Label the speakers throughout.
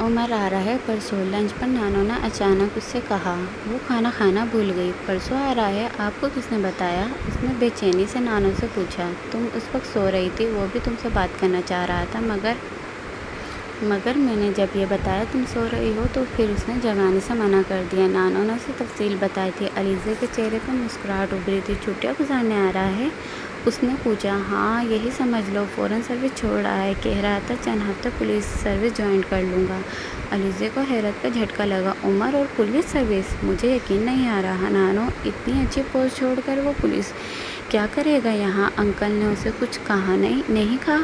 Speaker 1: عمر آ رہا ہے پرسوں لنچ پر نانو نے اچانک اس سے کہا۔ وہ کھانا کھانا بھول گئی۔ پرسوں آ رہا ہے، آپ کو کس نے بتایا؟ اس نے بے چینی سے نانو سے پوچھا۔ تم اس وقت سو رہی تھی، وہ بھی تم سے بات کرنا چاہ رہا تھا، مگر میں نے جب یہ بتایا تم سو رہی ہو تو پھر اس نے جگانے سے منع کر دیا۔ نانو نے اسے تفصیل بتائی تھی۔ علیزے کے چہرے پر مسکراہٹ ابھری تھی۔ چھٹیاں گزارنے آ رہا ہے؟ اس نے پوچھا۔ ہاں، یہی سمجھ لو، فوراً سروس چھوڑ رہا ہے، کہہ رہا تھا چند ہفتے پولیس سروس جوائن کر لوں گا۔ علیزے کو حیرت کا جھٹکا لگا۔ عمر اور پولیس سروس؟ مجھے یقین نہیں آ رہا۔ نانو، اتنی اچھی پوسٹ چھوڑ کر وہ پولیس کیا کرے گا یہاں؟ انکل نے اسے کچھ کہا نہیں کہا؟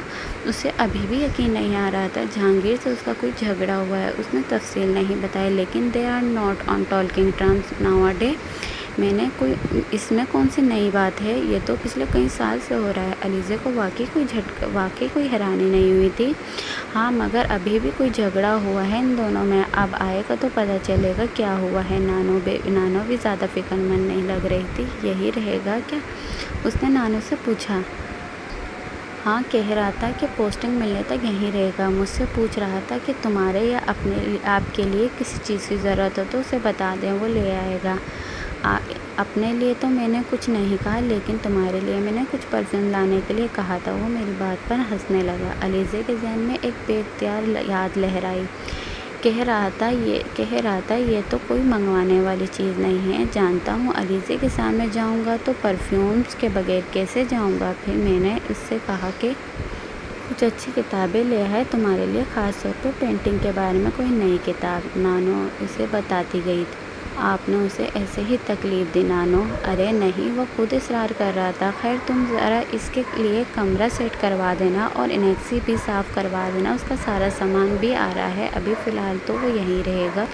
Speaker 1: اسے ابھی بھی یقین نہیں آ رہا تھا۔ جہانگیر سے اس کا کوئی جھگڑا ہوا ہے، اس نے تفصیل نہیں بتائی، لیکن they are not on talking terms nowadays. اس میں کون سی نئی بات ہے؟ یہ تو پچھلے کئی سال سے ہو رہا ہے۔ علیزے کو واقعی کوئی حیرانی نہیں ہوئی تھی۔ ہاں، مگر ابھی بھی کوئی جھگڑا ہوا ہے ان دونوں میں؟ اب آئے گا تو پتہ چلے گا کیا ہوا ہے۔ نانو بھی زیادہ فکر مند نہیں لگ رہی تھی۔ یہی رہے گا کیا؟ اس نے نانو سے پوچھا۔ ہاں، کہہ رہا تھا کہ پوسٹنگ ملنے تک یہیں رہے گا۔ مجھ سے پوچھ رہا تھا کہ تمہارے یا آپ کے لیے کسی چیز کی ضرورت ہو تو اسے بتا دیں، وہ لے آئے گا۔ اپنے لیے تو میں نے کچھ نہیں کہا، لیکن تمہارے لیے میں نے کچھ پرفیوم لانے کے لیے کہا تھا۔ وہ میری بات پر ہنسنے لگا۔ علیزے کے ذہن میں ایک بے اختیار یاد لہرائی۔ کہہ رہا تھا یہ تو کوئی منگوانے والی چیز نہیں ہے۔ جانتا ہوں علیزے کے سامنے جاؤں گا تو پرفیومز کے بغیر کیسے جاؤں گا؟ پھر میں نے اس سے کہا کہ کچھ اچھی کتابیں لے آئے تمہارے لیے، خاص طور پر پینٹنگ کے بارے میں کوئی نئی کتاب۔ نانو اسے بتاتی گئی۔ آپ نے اسے ایسے ہی تکلیف دی نانو؟ ارے نہیں، وہ خود اصرار کر رہا تھا۔ خیر، تم ذرا اس کے لیے کمرہ سیٹ کروا دینا اور انیکسی بھی صاف کروا دینا۔ اس کا سارا سامان بھی آ رہا ہے۔ ابھی فی الحال تو وہ یہیں رہے گا،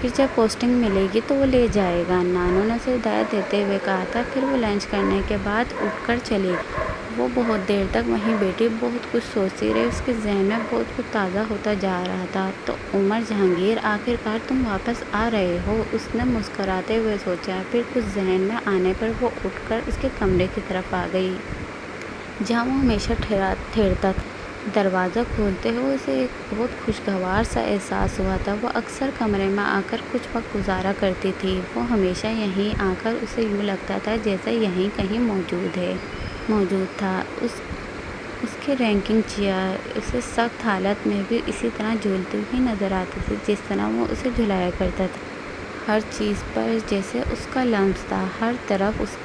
Speaker 1: پھر جب پوسٹنگ ملے گی تو وہ لے جائے گا۔ نانو نے اسے ہدایت دیتے ہوئے کہا تھا۔ پھر وہ لنچ کرنے کے بعد اٹھ کر چلی گئی۔ وہ بہت دیر تک وہیں بیٹھی، بہت کچھ سوچتی رہی۔ اس کے ذہن میں بہت کچھ تازہ ہوتا جا رہا تھا۔ تو عمر، جہانگیر، آخر کار تم واپس آ رہے ہو؟ اس نے مسکراتے ہوئے سوچا۔ پھر کچھ ذہن میں آنے پر وہ اٹھ کر اس کے کمرے کی طرف آ گئی، جہاں وہ ہمیشہ ٹھہرتا تھا۔ دروازہ کھولتے ہوئے اسے ایک بہت خوشگوار سا احساس ہوا تھا۔ وہ اکثر کمرے میں آ کر کچھ وقت گزارا کرتی تھی۔ وہ ہمیشہ یہیں آ کر اسے یوں لگتا تھا جیسے یہیں کہیں موجود تھا۔ اس کی رنکنگ چیئر اسے سخت حالت میں بھی اسی طرح جھولتی ہوئی نظر آتی تھی جس طرح وہ اسے جھلایا کرتا تھا۔ ہر چیز پر جیسے اس کا لمس تھا، ہر طرف اس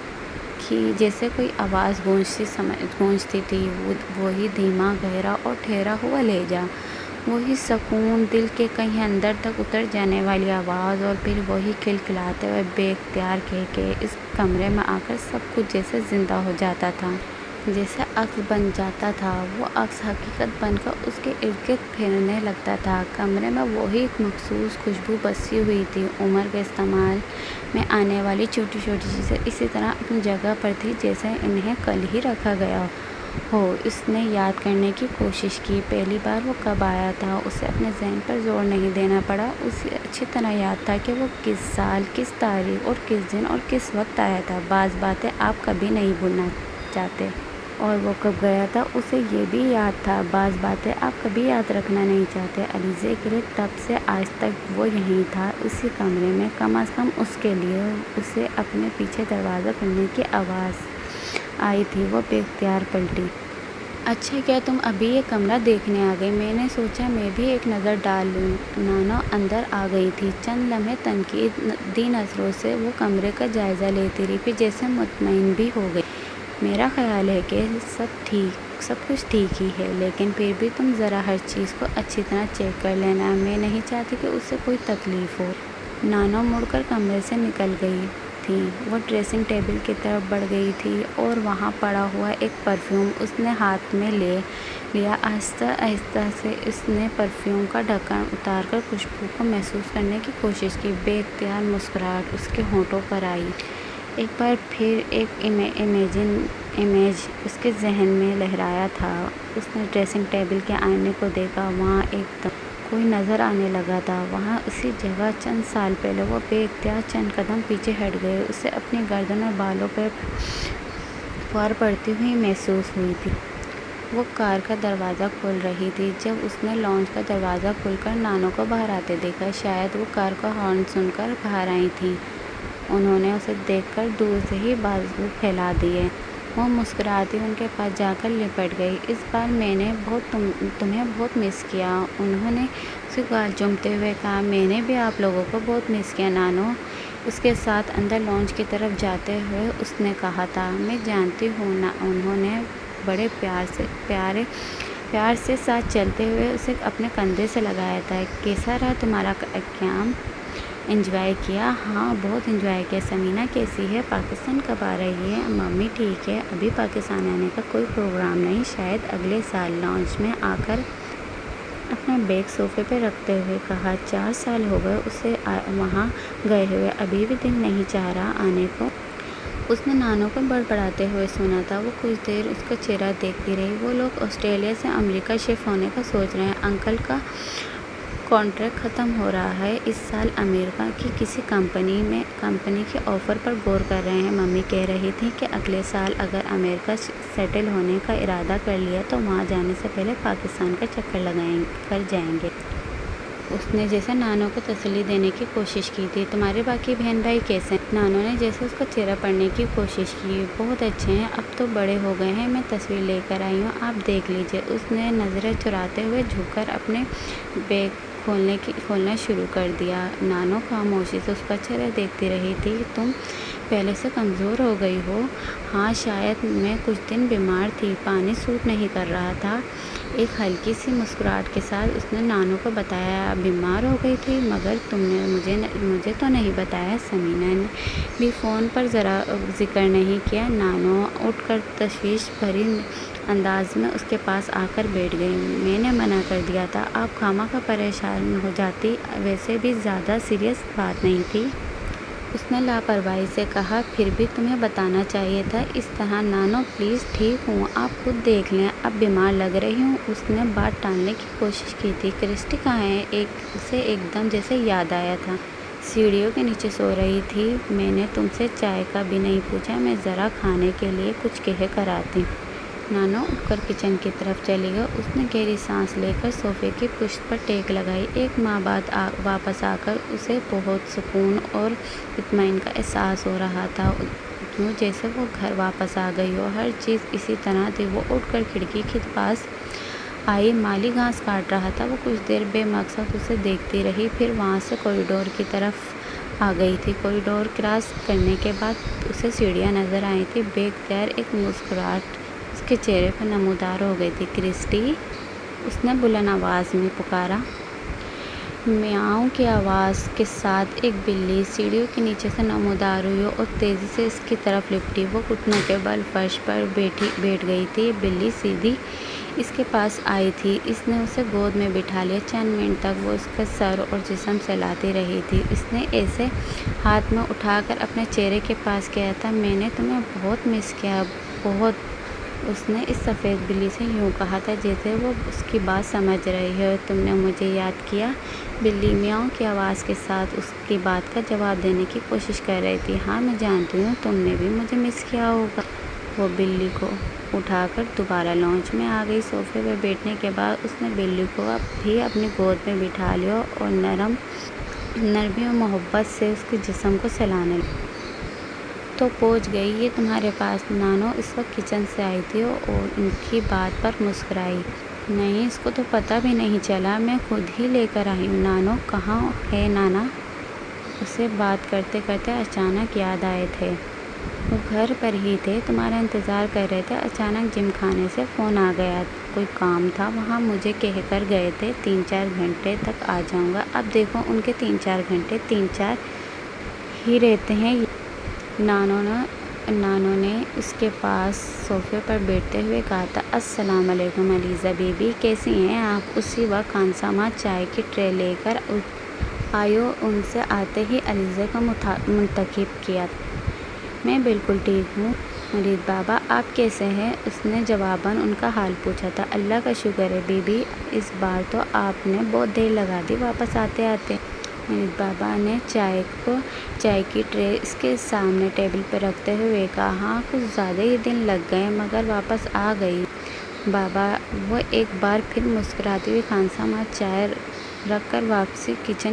Speaker 1: کی جیسے کوئی آواز گونجتی تھی، وہی دھیما، گہرا اور ٹھہرا ہوا لہجہ، وہی سکون، دل کے کہیں اندر تک اتر جانے والی آواز، اور پھر وہی کھلکھلاتے ہوئے بے اختیار کہکے۔ اس کمرے میں آ کر سب کچھ جیسے زندہ ہو جاتا تھا، جیسے عکس بن جاتا تھا۔ وہ عکس حقیقت بن کر اس کے ارد گرد پھرنے لگتا تھا۔ کمرے میں وہی ایک مخصوص خوشبو بسی ہوئی تھی۔ عمر کے استعمال میں آنے والی چھوٹی چھوٹی چیزیں اسی طرح اپنی جگہ پر تھی جیسے انہیں کل ہی رکھا گیا ہو۔ اس نے یاد کرنے کی کوشش کی، پہلی بار وہ کب آیا تھا۔ اسے اپنے ذہن پر زور نہیں دینا پڑا۔ اسے اچھی طرح یاد تھا کہ وہ کس سال، کس تاریخ اور کس دن اور کس وقت آیا تھا۔ بعض باتیں آپ کبھی نہیں بھولنا چاہتے، اور وہ کب گیا تھا اسے یہ بھی یاد تھا۔ بعض باتیں آپ کبھی یاد رکھنا نہیں چاہتے۔ علیزے کے لیے تب سے آج تک وہ یہیں تھا، اسی کمرے میں، کم از کم اس کے لیے۔ اسے اپنے پیچھے دروازہ کھلنے کی آواز آئی تھی۔ وہ بے اختیار پلٹی۔ اچھا، کیا تم ابھی یہ کمرہ دیکھنے آ گئی؟ میں نے سوچا میں بھی ایک نظر ڈال لوں۔ نانو اندر آ گئی تھی۔ چند لمحے تنقیدی نظروں سے وہ کمرے کا جائزہ لیتی رہی، پھر جیسے مطمئن بھی ہو گئی۔ میرا خیال ہے کہ سب کچھ ٹھیک ہی ہے، لیکن پھر بھی تم ذرا ہر چیز کو اچھی طرح چیک کر لینا۔ میں نہیں چاہتی کہ اسے کوئی تکلیف ہو۔ نانو مڑ کر کمرے سے نکل گئی تھی۔ وہ ڈریسنگ ٹیبل کی طرف بڑھ گئی تھی اور وہاں پڑا ہوا ایک پرفیوم اس نے ہاتھ میں لے لیا۔ آہستہ آہستہ سے اس نے پرفیوم کا ڈھکن اتار کر خوشبو کو محسوس کرنے کی کوشش کی۔ بے اختیار مسکراہٹ اس کے ہونٹوں پر آئی۔ ایک بار پھر ایک امیج اس کے ذہن میں لہرایا تھا۔ اس نے ڈریسنگ ٹیبل کے آئینے کو دیکھا۔ وہاں ایک دم کوئی نظر آنے لگا تھا، وہاں اسی جگہ چند سال پہلے۔ وہ بے اختیار چند قدم پیچھے ہٹ گئی۔ اسے اپنی گردن اور بالوں پر فار پڑتی ہوئی محسوس ہوئی تھی۔ وہ کار کا دروازہ کھول رہی تھی جب اس نے لانچ کا دروازہ کھول کر نانو کو باہر آتے دیکھا۔ شاید وہ کار کا ہارن سن کر باہر آئی تھیں۔ انہوں نے اسے دیکھ کر دور سے ہی بازو پھیلا دیے۔ وہ مسکراتی ان کے پاس جا کر لپٹ گئی۔ اس بار میں نے تمہیں بہت مس کیا، انہوں نے اسے گال چومتے ہوئے کہا۔ میں نے بھی آپ لوگوں کو بہت مس کیا نانو، اس کے ساتھ اندر لانچ کی طرف جاتے ہوئے اس نے کہا تھا۔ میں جانتی ہوں نا، انہوں نے بڑے پیار سے ساتھ چلتے ہوئے اسے اپنے کندھے سے لگایا تھا۔ کیسا رہا تمہارا کیمپ؟ انجوائے کیا؟ ہاں بہت انجوائے کیا۔ سمینا کیسی ہے؟ پاکستان کب آ رہی ہے؟ ممی ٹھیک ہے، ابھی پاکستان آنے کا کوئی پروگرام نہیں، شاید اگلے سال۔ لانچ میں آ کر اپنا بیگ صوفے پہ رکھتے ہوئے کہا۔ 4 سال ہو گئے اسے وہاں گئے ہوئے، ابھی بھی دل نہیں چاہ رہا آنے کو۔ اس نے نانو کو بڑبڑاتے ہوئے سنا تھا۔ وہ کچھ دیر اس کا چہرہ دیکھتی رہی۔ وہ لوگ آسٹریلیا سے امریکہ شفٹ ہونے کا سوچ رہے ہیں، انکل کا کانٹریکٹ ختم ہو رہا ہے اس سال، امریکہ کی کسی کمپنی کے آفر پر غور کر رہے ہیں۔ ممی کہہ رہی تھی کہ اگلے سال اگر امریکہ سیٹل ہونے کا ارادہ کر لیا تو وہاں جانے سے پہلے پاکستان کا چکر کر جائیں گے۔ اس نے جیسے نانو کو تسلی دینے کی کوشش کی تھی۔ تمہارے باقی بہن بھائی کیسے ہیں؟ نانو نے جیسے اس کا چہرہ پڑھنے کی کوشش کی۔ بہت اچھے ہیں، اب تو بڑے ہو گئے ہیں، میں تصویر لے کر آئی ہوں، آپ دیکھ لیجیے۔ اس نے نظریں چراتے ہوئے جھک کر اپنے بیگ کھولنا شروع کر دیا۔ نانو خاموشی سے اس کا چہرہ دیکھتی رہی تھی۔ تم پہلے سے کمزور ہو گئی ہو؟ ہاں شاید، میں کچھ دن بیمار تھی، پانی سوٹ نہیں کر رہا تھا۔ ایک ہلکی سی مسکراہٹ کے ساتھ اس نے نانو کو بتایا۔ بیمار ہو گئی تھی؟ مگر تم نے مجھے تو نہیں بتایا۔ سمینا نے بھی فون پر ذرا ذکر نہیں کیا۔ نانو اٹھ کر تشویش بھری انداز میں اس کے پاس آ کر بیٹھ گئی۔ میں نے منع کر دیا تھا، آپ خواہ پریشان ہو جاتی، ویسے بھی زیادہ سیریس بات نہیں تھی۔ اس نے لاپرواہی سے کہا۔ پھر بھی تمہیں بتانا چاہیے تھا اس طرح۔ نانو پلیز، ٹھیک ہوں، آپ خود دیکھ لیں، اب بیمار لگ رہی ہوں۔ اس نے بات ٹالنے کی کوشش کی تھی۔ کرسٹی کہاں ہے؟ اسے ایک دم جیسے یاد آیا تھا۔ سیڑھیوں کے نیچے سو رہی تھی۔ میں نے تم سے چائے کا بھی نہیں پوچھا، میں ذرا کھانے کے لیے کچھ کہہ کر آتی۔ نانو اٹھ کر کچن کی طرف چلی گئی۔ اس نے گہری سانس لے کر صوفے کی پشت پر ٹیک لگائی۔ ایک ماہ بعد واپس آ کر اسے بہت سکون اور اطمینان کا احساس ہو رہا تھا، یوں جیسے وہ گھر واپس آ گئی ہو۔ ہر چیز اسی طرح تھی۔ وہ اٹھ کر کھڑکی کے پاس آئی۔ مالی گھاس کاٹ رہا تھا۔ وہ کچھ دیر بے مقصد اسے دیکھتی رہی، پھر وہاں سے کوریڈور کی طرف آ گئی تھی۔ کوریڈور کراس کرنے کے بعد اسے سیڑھیاں نظر آئی تھیں۔ بے اختیار ایک مسکراہٹ اس کے چہرے پر نمودار ہو گئی تھی۔ کرسٹی، اس نے بلند آواز میں پکارا۔ میاؤں کی آواز کے ساتھ ایک بلی سیڑھیوں کے نیچے سے نمودار ہوئی اور تیزی سے اس کی طرف لپٹی۔ وہ گھٹنوں کے بل فرش پر بیٹھ گئی تھی۔ بلی سیدھی اس کے پاس آئی تھی۔ اس نے اسے گود میں بٹھا لیا۔ چند منٹ تک وہ اس کا سر اور جسم سہلاتی رہی تھی۔ اس نے اسے ہاتھ میں اٹھا کر اپنے چہرے کے پاس کیا تھا۔ میں نے تمہیں بہت مس کیا، بہت۔ اس نے اس سفید بلی سے یوں کہا تھا جیسے وہ اس کی بات سمجھ رہی ہو۔ تم نے مجھے یاد کیا؟ بلی میاؤں کی آواز کے ساتھ اس کی بات کا جواب دینے کی کوشش کر رہی تھی۔ ہاں میں جانتی ہوں، تم نے بھی مجھے مس کیا ہوگا۔ وہ بلی کو اٹھا کر دوبارہ لانچ میں آ گئی۔ صوفے پہ بیٹھنے کے بعد اس نے بلی کو بھی اپنی گود میں بٹھا لیا اور نرمی اور محبت سے اس کے جسم کو سہلانے لگی۔ تو پہنچ گئی یہ تمہارے پاس؟ نانو اس وقت کچن سے آئی تھی اور ان کی بات پر مسکرائی۔ نہیں، اس کو تو پتہ بھی نہیں چلا، میں خود ہی لے کر آئی ہوں۔ نانو کہاں ہے نانا؟ اسے بات کرتے کرتے اچانک یاد آئے تھے۔ وہ گھر پر ہی تھے، تمہارا انتظار کر رہے تھے۔ اچانک جم خانے سے فون آ گیا، کوئی کام تھا وہاں، مجھے کہہ کر گئے تھے 3-4 گھنٹے تک آ جاؤں گا۔ اب دیکھو ان کے 3-4 گھنٹے 3-4 ہی رہتے ہیں۔ نانو نے اس کے پاس صوفے پر بیٹھتے ہوئے کہا تھا۔ السلام علیکم علیزہ بی بی، کیسی ہیں آپ؟ اسی وقت خانسامہ چائے کی ٹرے لے کر آئی اور ان سے آتے ہی علیزہ کو منتخب کیا۔ میں بالکل ٹھیک ہوں مرید بابا، آپ کیسے ہیں؟ اس نے جواباً ان کا حال پوچھا تھا۔ اللہ کا شکر ہے بی بی، اس بار تو آپ نے بہت دیر لگا دی واپس آتے آتے۔ مرید بابا نے چائے کی ٹرے اس کے سامنے ٹیبل پر رکھتے ہوئے کہا۔ ہاں کچھ زیادہ ہی دن لگ گئے، مگر واپس آ گئی۔ بابا۔ وہ ایک بار پھر مسکراتی ہوئی خانساماں چائے رکھ کر واپسی کچن